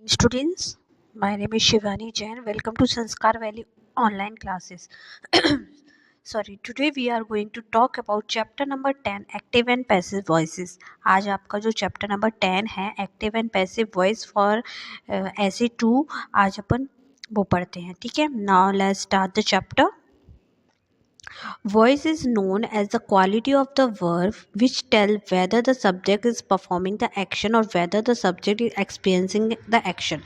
Students, my name is Shivani Jain. Welcome to Sanskar Valley online classes. Sorry, today we are going to talk about chapter number 10 active and passive voices. आज आपका जो chapter number 10 है active and passive voice for ऐसे to आज अपन वो पढ़ते हैं. ठीक है, now let's start the chapter. Voice is known as the quality of the verb which tell whether the subject is performing the action or whether the subject is experiencing the action.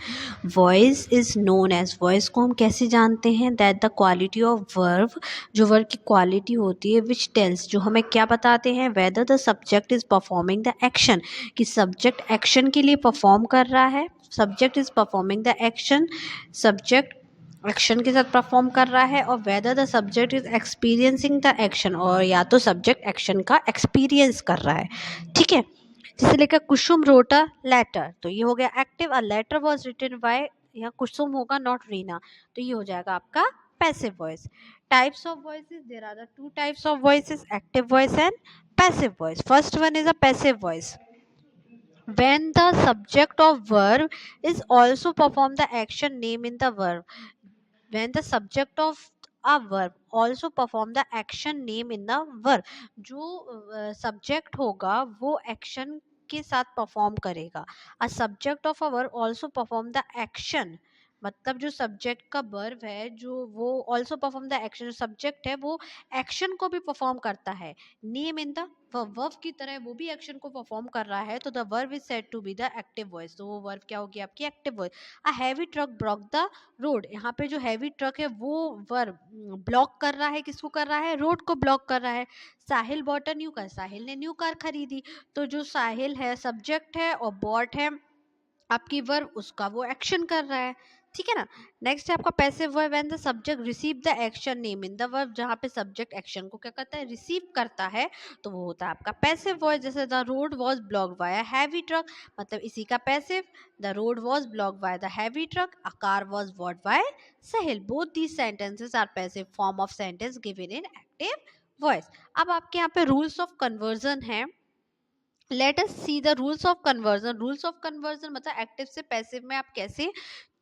Voice is known as voice को हम कैसे जानते हैं that the quality of verb जो verb की quality होती है which tells जो हमें क्या बताते हैं whether the subject is performing the action कि subject action के लिए perform कर रहा है. Subject is performing the action. Subject action के साथ परफॉर्म कर रहा है और whether the subject is experiencing the action और या तो सब्जेक्ट एक्शन का एक्सपीरियंस कर रहा है. ठीक है, जिसे लेकर कुसुम रोट अ लेटर, तो ये हो गया active. A letter was written by, या कुसुम होगा नॉट रीना, तो ये हो जाएगा आपका passive voice. Types of voices, there are the two types of voices, active voice and passive voice. First one is a passive voice when the subject of verb is also perform the action name in the verb. When the subject of a verb also perform the action name in the verb, जो subject होगा वो action के साथ perform करेगा. A subject of a verb also perform the action, मतलब जो subject का verb है जो वो ऑल्सो परफॉर्म द एक्शन, जो सब्जेक्ट है वो एक्शन को भी परफॉर्म करता है. नेम इन द वर्ब की तरह वो भी एक्शन को परफॉर्म कर रहा है, तो the verb is said to be the active voice. तो वो वर्ब क्या होगी आपकी active voice. A heavy truck block the road, यहाँ पे जो हैवी ट्रक है वो वर्ब ब्लॉक कर रहा है, किसको कर रहा है, रोड को ब्लॉक कर रहा है. साहिल बॉट अ न्यू कार, साहिल ने न्यू कार खरीदी, तो जो साहिल है सब्जेक्ट है और बॉट है आपकी वर्ब, उसका वो एक्शन कर रहा है. ठीक है ना. नेक्स्ट है आपका passive verb when the subject receive the action name in the verb, जहाँ पे सब्जेक्ट एक्शन को क्या करता है, रिसीव करता है, तो वो होता है आपका पैसिव वॉइस. जैसे the road was blocked by a heavy truck, मतलब इसी का passive. The road was blocked by the heavy truck, a car was bought by Sahil. Both these sentences are passive form of sentence given in active voice. अब आपके यहाँ पे rules of conversion है. Let us see the rules of conversion. Rules of conversion मतलब active से passive में आप कैसे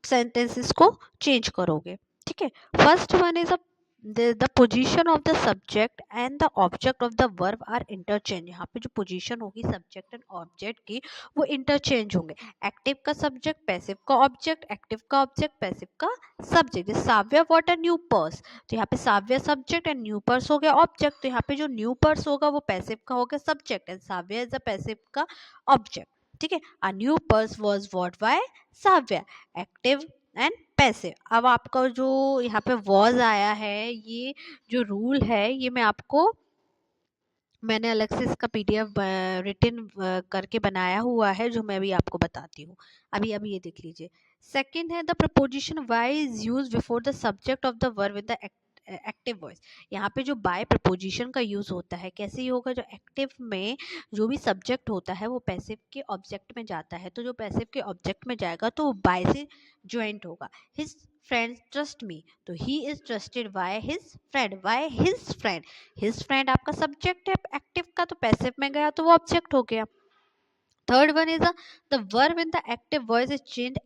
सेंटेंसेस को चेंज करोगे. ठीक है, first one is the position of the subject and the object of the verb are interchange. यहाँ पे जो पोजीशन होगी सब्जेक्ट एंड ऑब्जेक्ट की वो इंटरचेंज होंगे. एक्टिव का सब्जेक्ट, पैसिव का ऑब्जेक्ट, एक्टिव का ऑब्जेक्ट, पैसिव का सब्जेक्ट. जैसे साव्या वॉट अ न्यू पर्स, तो यहाँ पे साव्या सब्जेक्ट एंड न्यू पर्स हो गया ऑब्जेक्ट. तो यहाँ पे जो न्यू पर्स होगा वो पैसिव का हो गया subject and Savya is a passive का ऑब्जेक्ट. ठीक है, a new purse was bought by Savya, active and passive. अब आपका जो यहाँ पे वॉज आया है, ये जो रूल है ये मैंने अलग से इसका पीडीएफ रिटन करके बनाया हुआ है, जो मैं अभी आपको बताती हूँ. अभी अभी ये देख लीजिए. सेकंड है the preposition by is use before the subject of the verb with the active voice. यहाँ पे जो बाय प्रपोजिशन का यूज होता है कैसे ही होगा, जो एक्टिव में जो भी सब्जेक्ट होता है वो पैसिव के ऑब्जेक्ट में जाता है, तो जो पैसिव के ऑब्जेक्ट में जाएगा तो वो बाय से ज्वाइंट होगा. हिज फ्रेंड ट्रस्ट मी, तो he is trusted by his friend. By his friend, his friend आपका सब्जेक्ट है एक्टिव का, तो पैसिव में गया तो वो ऑब्जेक्ट हो गया. Third one is the verb in the active voice is change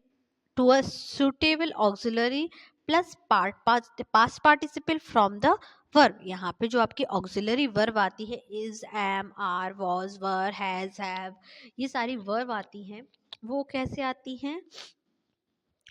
to a suitable auxiliary plus past participle from the verb. यहाँ पे जो आपकी auxiliary verb आती है is, am, are, was, were, has, have, ये सारी verb आती हैं. वो कैसे आती हैं,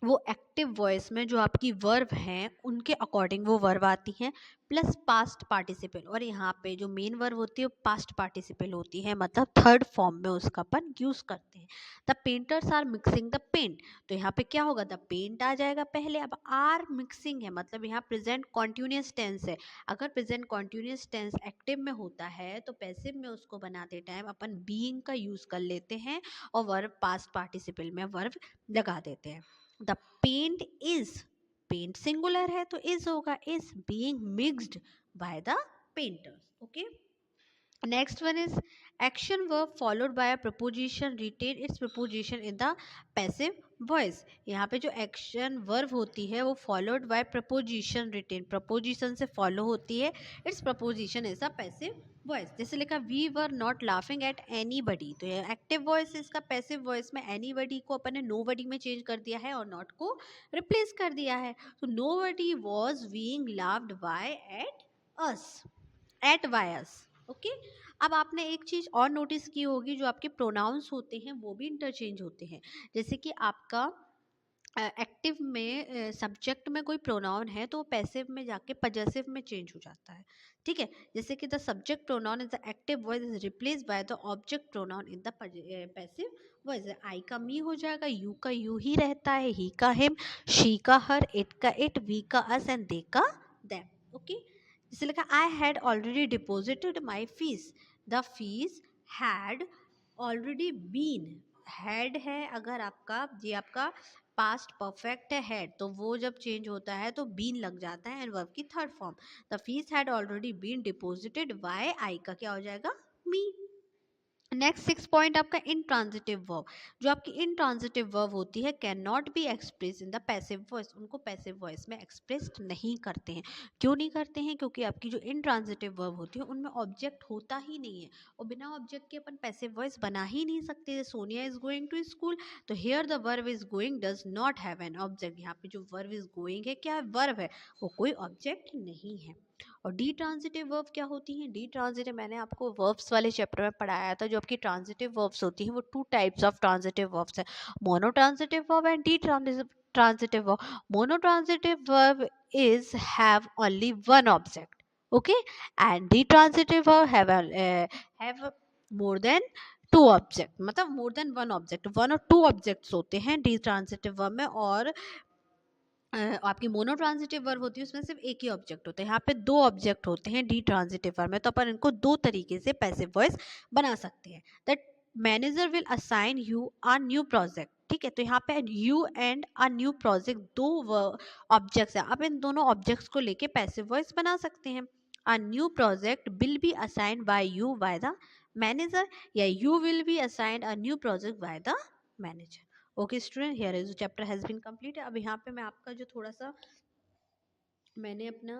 वो एक्टिव वॉइस में जो आपकी वर्ब हैं उनके अकॉर्डिंग वो वर्ब आती हैं, प्लस पास्ट पार्टिसिपल. और यहाँ पे जो मेन वर्ब होती है वो पास्ट पार्टिसिपल होती है, मतलब थर्ड फॉर्म में उसका अपन यूज करते हैं. The painters are mixing the paint, तो यहाँ पे क्या होगा, द पेंट आ जाएगा पहले. अब आर मिक्सिंग है मतलब यहाँ प्रेजेंट कॉन्टिन्यूस टेंस है. अगर प्रेजेंट कॉन्टिन्यूस टेंस एक्टिव में होता है तो पैसिव में उसको बनाते टाइम अपन बीइंग का यूज कर लेते हैं और वर्ब पास्ट पार्टिसिपल में वर्ब लगा देते हैं. The paint is, paint singular है तो इज होगा, is being mixed by the painters. Okay, Next one is action verb followed by a preposition retain its preposition in the passive voice. यहाँ पे जो action verb होती है वो followed by preposition retain, preposition से follow होती है, its preposition is the passive voice. जैसे लिखा we were not laughing at anybody, तो ये active voice इसका passive voice में anybody को अपन ने nobody में change कर दिया है और not को replace कर दिया है. तो nobody was being laughed by at by us. Okay अब आपने एक चीज़ और नोटिस की होगी, जो आपके प्रोनाउंस होते हैं वो भी इंटरचेंज होते हैं. जैसे कि आपका एक्टिव में सब्जेक्ट में कोई प्रोनाउन है तो पैसिव में जाके पजेसिव में चेंज हो जाता है. ठीक है, जैसे कि the subject pronoun is the active voice is replace by the object pronoun in the passive voice. I का मी हो जाएगा, यू का यू ही रहता है, ही का हिम, शी का हर, इट का इट, वी का अस एंड दे का देम. ओके, जैसे लिखा I had already deposited my fees, the fees had already been. Had है अगर आपका, ये आपका पास्ट परफेक्ट है हैड, तो वो जब चेंज होता है तो बीन लग जाता है एंड वर्ब की third form. The fees had already been deposited by I का क्या हो जाएगा, मी. नेक्स्ट 6 पॉइंट आपका इंट्रांजिटिव वर्ब. जो आपकी इंट्रांजिटिव वर्ब होती है can not be express in the passive voice, उनको पैसिव वॉइस में एक्सप्रेस नहीं करते हैं. क्यों नहीं करते हैं? क्योंकि आपकी जो इंट्रांजिटिव वर्ब होती है उनमें ऑब्जेक्ट होता ही नहीं है, और बिना ऑब्जेक्ट के अपन पैसिव वॉइस बना ही नहीं सकते. Sonia is going to school, तो here the verb is going does not have an object. यहाँ पे जो वर्ब इज गोइंग है क्या वर्ब है, वो कोई ऑब्जेक्ट नहीं है. और डी ट्रांजिटिव वर्ब क्या होती हैं? डी ट्रांजिटिव मैंने आपको वर्ब्स वाले चैप्टर में पढ़ाया था. जो आपकी ट्रांजिटिव वर्ब्स होती हैं वो 2 टाइप्स ऑफ ट्रांजिटिव वर्ब्स है, mono transitive verb and D transitive verb. Mono transitive verb is have only one object, okay, and the transitive verb have more than two object, मतलब more than one object, one और two objects होते हैं D transitive verb में. और आपकी mono transitive verb होती है उसमें सिर्फ एक ही ऑब्जेक्ट होता है. यहाँ पे 2 ऑब्जेक्ट होते हैं डी ट्रांजिटिव वर्ब में, तो अपन इनको 2 तरीके से पैसिव वॉइस बना सकते हैं. That manager will assign you a new project. ठीक है, तो यहाँ पे you and a new project 2 objects है. अब इन दोनों ऑब्जेक्ट्स को लेके पैसिव वॉइस बना सकते हैं. A new project will be assigned by you by the manager, या you will be assigned a new project by the manager. Okay student, here is chapter has been complete. अब यहाँ पे मैं आपका जो थोड़ा सा मैंने अपना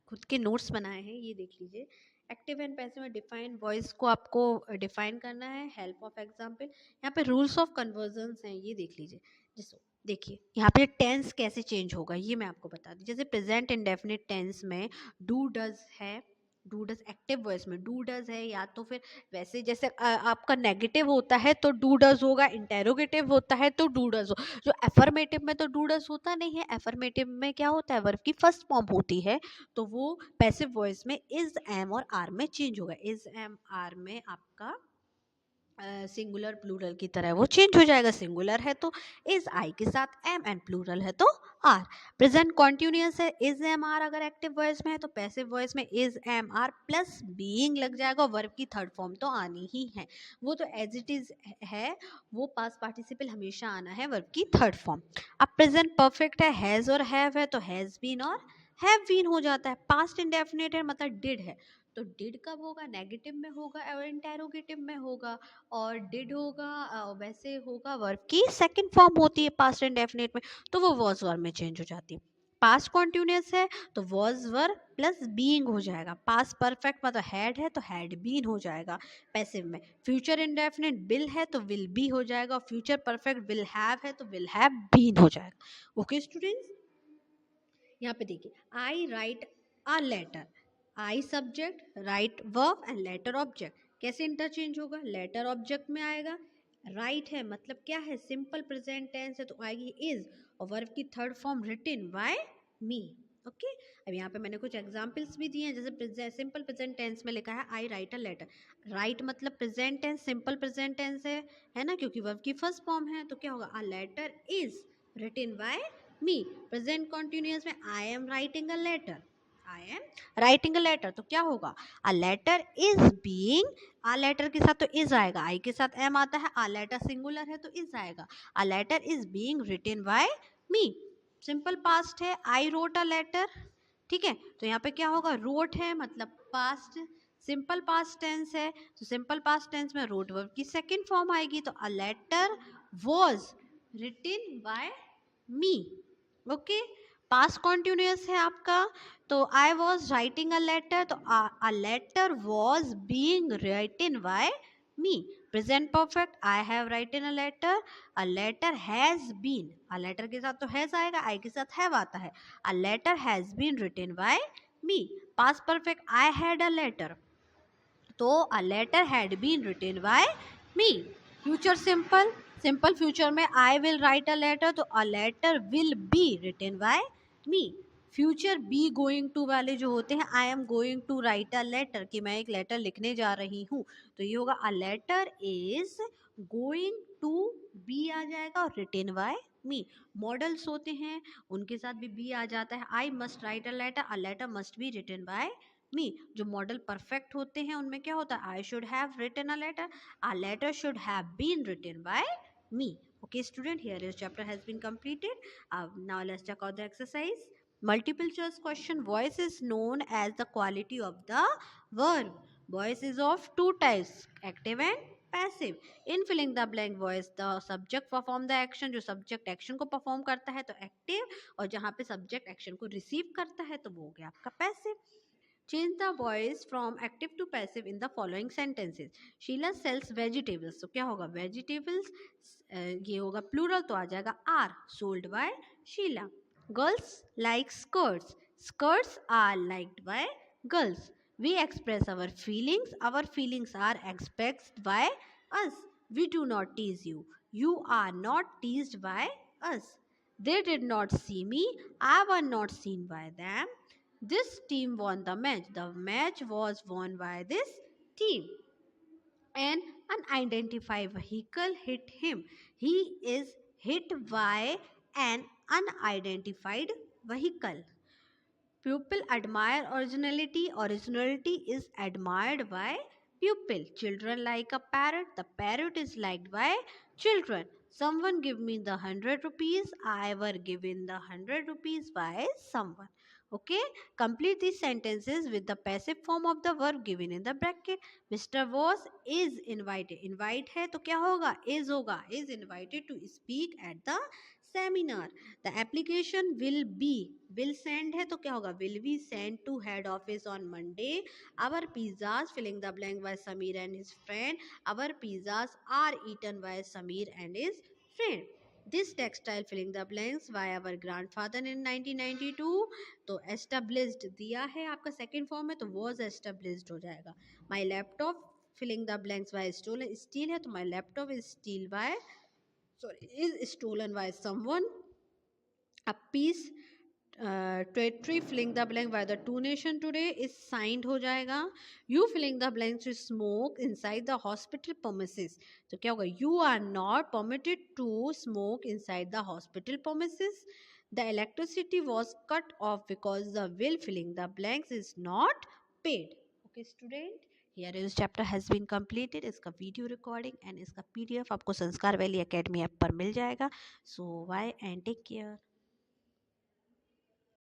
खुद के नोट्स बनाए हैं ये देख लीजिए. एक्टिव एंड पैसिव में डिफाइन वॉइस को आपको डिफाइन करना है, हेल्प ऑफ एग्जाम्पल. यहाँ पे रूल्स ऑफ कन्वर्जन्स हैं, ये देख लीजिए. जैसे देखिए यहाँ पे टेंस कैसे चेंज होगा ये मैं आपको बता दूँ. जैसे प्रेजेंट इंडेफिनिट टेंस में डू डज है, डू डज एक्टिव वॉइस में डू डज है, या तो फिर वैसे जैसे आपका नेगेटिव होता है तो डू डज होगा, इंटेरोगेटिव होता है तो डू डज हो. जो एफर्मेटिव में तो डू डज होता नहीं है. एफर्मेटिव में क्या होता है, वर्ब की फर्स्ट फॉर्म होती है, तो वो पैसिव वॉइस में इज एम और आर में चेंज होगा. इज एम आर में आपका सिंगुलर प्लूरल की तरह वो चेंज हो जाएगा. सिंगुलर है तो इज आई के साथ एम, एंड प्लूरल है तो आर. प्रेजेंट कॉन्टिन्यूअस है, इज एम आर अगर एक्टिव वॉइस में है, तो पैसिव वॉइस में is am are plus being लग जाएगा. वर्ब की थर्ड फॉर्म तो आनी ही है, वो तो एज इट इज है, वो पास्ट पार्टिसिपल हमेशा आना है वर्ब की थर्ड फॉर्म. अब प्रेजेंट परफेक्ट है, हैज और हैव है, तो हैज बीन और हैव बीन हो जाता है. पास्ट इंडेफिनिट है मतलब डिड है, तो डिड कब होगा, नेगेटिव में होगा और इंटेरोगेटिव में होगा. और डिड होगा वैसे होगा वर्ब की सेकंड फॉर्म होती है पास्ट इंडेफिनिट में, तो वो वॉज वर्ब में चेंज हो जाती है. पास्ट कॉन्टिन्यूअस है तो वॉज वर्ब प्लस बीइंग हो जाएगा. पास्ट परफेक्ट मतलब हैड है तो हैड बीन हो जाएगा पैसिव में. फ्यूचर इंडेफिनिट विल है तो विल बी हो जाएगा. फ्यूचर परफेक्ट विल हैव है तो विल हैव बीन हो जाएगा. ओके स्टूडेंट्स, यहाँ पे देखिए I write a letter, I subject, write verb and letter object. कैसे इंटरचेंज होगा, लेटर ऑब्जेक्ट में आएगा. राइट है मतलब क्या है, सिंपल प्रेजेंट टेंस है तो आएगी इज, और वर्ब की third form written by me. Okay, अब यहाँ पे मैंने कुछ एग्जांपल्स भी दिए हैं. जैसे सिंपल प्रेजेंट टेंस में लिखा है I write a letter. Write मतलब present tense, simple present tense है ना, क्योंकि वर्ब की फर्स्ट फॉर्म है, तो क्या होगा, a letter is written by me. Present continuous में I am writing a letter, I am writing a letter, तो क्या होगा, a letter is being, a letter के साथ तो इज आएगा, आई के साथ एम आता है, आ लेटर सिंगुलर है तो इज आएगा. A letter is being written by me. Simple past है, आई रोट अ लेटर. ठीक है, तो यहाँ पे क्या होगा, रोट है मतलब पास्ट सिंपल पास्ट टेंस है तो सिंपल पास्ट टेंस में रूट वर्ब की सेकंड फॉर्म आएगी, तो a letter was written by me. Okay, past continuous है आपका, तो I was writing a letter, तो a letter was being written by me. Present perfect, I have written a letter, a letter has been, a letter के साथ तो has आएगा, आई के साथ हैव आता है, a letter has been written by me. Past perfect, I had a letter, तो a letter had been written by me. Future simple, simple future में I will write a letter, तो a letter will be written by me. Future be going to वाले जो होते हैं, I am going to write a letter, कि मैं एक letter लिखने जा रही हूँ, तो ये होगा a letter is going to be आ जाएगा और रिटन बाय मी। मॉडल्स होते हैं उनके साथ भी आ जाता है, I must write a letter must be written by me. जो मॉडल परफेक्ट होते हैं उनमें क्या होता है, I should have written a letter should have been written by me. Okay student, here is chapter has been completed. Now let's check out the exercise. Multiple choice question. Voice is known as the quality of the verb. Voice is of two types, active and passive. In filling the blank voice, the subject perform the action. जो subject action को perform करता है तो active, और जहाँ पे subject action को receive करता है तो वो हो गया आपका passive. Change the voice from active to passive in the following sentences. Sheila sells vegetables. तो क्या होगा, vegetables ये होगा plural तो आ जाएगा are sold by Sheila. Girls like skirts. Skirts are liked by girls. We express our feelings. Our feelings are expressed by us. We do not tease you. You are not teased by us. They did not see me. I was not seen by them. This team won the match. The match was won by this team. An unidentified vehicle hit him. He is hit by an unidentified vehicle. Pupil admire originality. Originality is admired by pupil. Children like a parrot. The parrot is liked by children. Someone give me the 100 rupees. I were given the 100 rupees by someone. Okay, complete these sentences with the passive form of the verb given in the bracket. Mr. Was is invited. Invite है तो क्या होगा, is होगा. Is invited to speak at the seminar. The application will send है तो क्या होगा, will be sent to head office on Monday. Our pizzas filling the blank by Samir and his friend. Our pizzas are eaten by Samir and his friend. This textile filling the blanks by our grandfather in 1992. तो established दिया है आपका second form है तो was established हो जाएगा. My laptop filling the blanks by stolen, steal है तो my laptop is is stolen by someone. A peace treaty filling the blank by the two nation today is signed हो जाएगा. You filling the blanks with smoke inside the hospital premises. तो क्या होगा, you are not permitted to smoke inside the hospital premises. The electricity was cut off because the bill filling the blanks is not paid. Okay student, here is chapter has been completed. इसका video recording and इसका PDF आपको संस्कार valley academy app पर मिल जाएगा. So bye and take care.